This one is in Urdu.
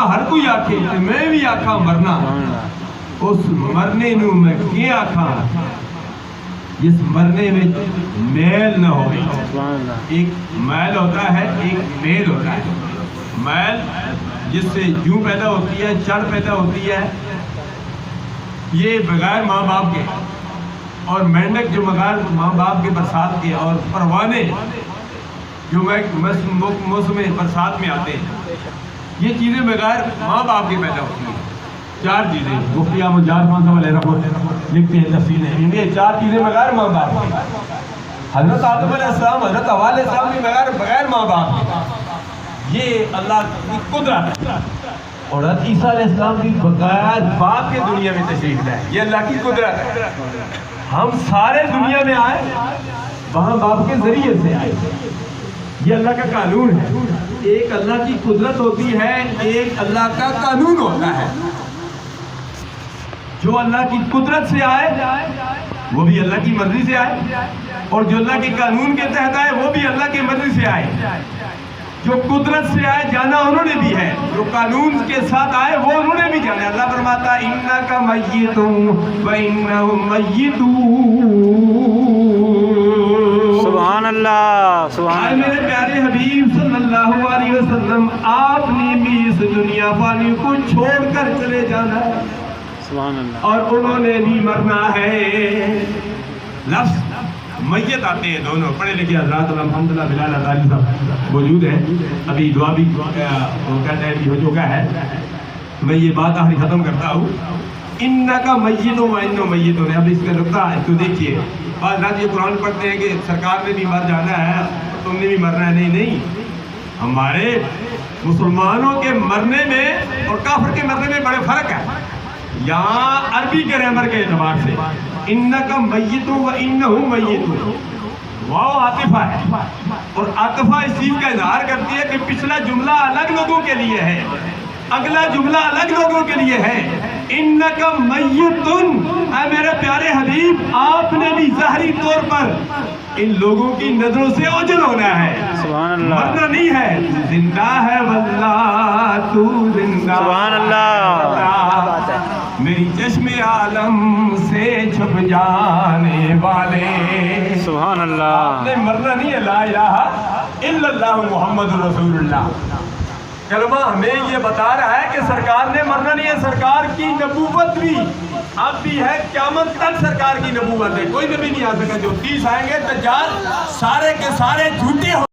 ہر کوئی آکھے تے میں بھی آکھاں مرنا اس مرنے نو میں کی آکھاں جس مرنے میں میل نہ ہو. ایک میل ہوتا ہے ایک میل ہوتا ہے. میل جس سے جوں پیدا ہوتی ہے چڑ پیدا ہوتی ہے یہ بغیر ماں باپ کے, اور مینڈک جو بغیر ماں باپ کے برسات کے, اور پروانے جو موسم برسات میں آتے ہیں, یہ چیزیں بغیر ماں باپ کے پیدا ہوتی ہیں. چار چیزیں مفتی احمد جان خان صاحب علیہ رحمۃ لکھتے ہیں تفسیر میں, یہ چار چیزیں بغیر ماں باپ کے. حضرت آدم علیہ السلام حضرت حوا علیہ السلام بھی بغیر ماں باپ کے. یہ اللہ کی قدرت ہے. اور حضرت عیسیٰ علیہ السلام بھی بغیر باپ کے دنیا میں تشریف لائے. یہ اللہ کی قدرت ہے. ہم سارے دنیا میں آئے وہاں باپ کے ذریعے سے آئے. یہ اللہ کا قانون ہے. ایک اللہ کی قدرت ہوتی ہے, ایک اللہ کا قانون ہوتا ہے. جو اللہ کی قدرت سے آئے وہ بھی اللہ کی مرضی سے آئے, اور جو اللہ کے قانون کے تحت آئے وہ بھی اللہ کی مرضی سے آئے. جو قدرت سے آئے جانا انہوں نے بھی ہے, جو قانون کے ساتھ آئے وہ انہوں نے بھی جانا. اللہ فرماتا ہے انک میت وانہم میتون. سبحان اللہ سبحان اللہ. میرے پیارے حبیب صلی اللہ علیہ وسلم, آپ نے بھی اس دنیا فانی کو چھوڑ کر چلے جانا ہے, سبحان اللہ. اور انہوں نے بھی مرنا ہے. لفظ میت آتے ہیں دونوں پڑھے لکھے حضرات. الحمدللہ بلال ازاری صاحب موجود ہیں, ابھی دعا بھی وہ کہتے ہیں ہو چکا ہے. میں یہ بات آخری ختم کرتا ہوں. انکا میت وانہم میتون. اب اس کا نقطہ ہے تو دیکھیے, بعض رات یہ قرآن پڑھتے ہیں کہ سرکار نے بھی مر جانا ہے, تم نے بھی مرنا ہے. نہیں نہیں, ہمارے مسلمانوں کے مرنے میں اور کافر کے مرنے میں بڑے فرق ہے. یہاں عربی کے گرامر کے اعتبار سے انکا میت وانہم میتون, واو عاطفہ ہے, اور عاطفہ اس چیز کا اظہار کرتی ہے کہ پچھلا جملہ الگ لوگوں کے لیے ہے, اگلا جملہ الگ لوگوں کے لیے ہے. انکا میتون, اے میرے پیارے حبیب آپ نے بھی ظاہری طور پر ان لوگوں کی نظروں سے اوجھل ہونا ہے, سبحان اللہ. مرنا نہیں ہے. زندہ ہے واللہ تو زندہ, سبحان اللہ. میری چشم عالم سے چھپ جانے والے, سبحان اللہ. آپ نے مرنا نہیں ہے. لا الہ الا اللہ محمد رسول اللہ. کلمہ ہمیں یہ بتا رہا ہے کہ سرکار نے مرنا نہیں ہے. سرکار کی نبوت بھی اب بھی ہے, قیامت تک سرکار کی نبوت ہے. کوئی نبی نہیں آ سکا. جو 30 آئیں گے دجال سارے کے سارے جھوٹے ہو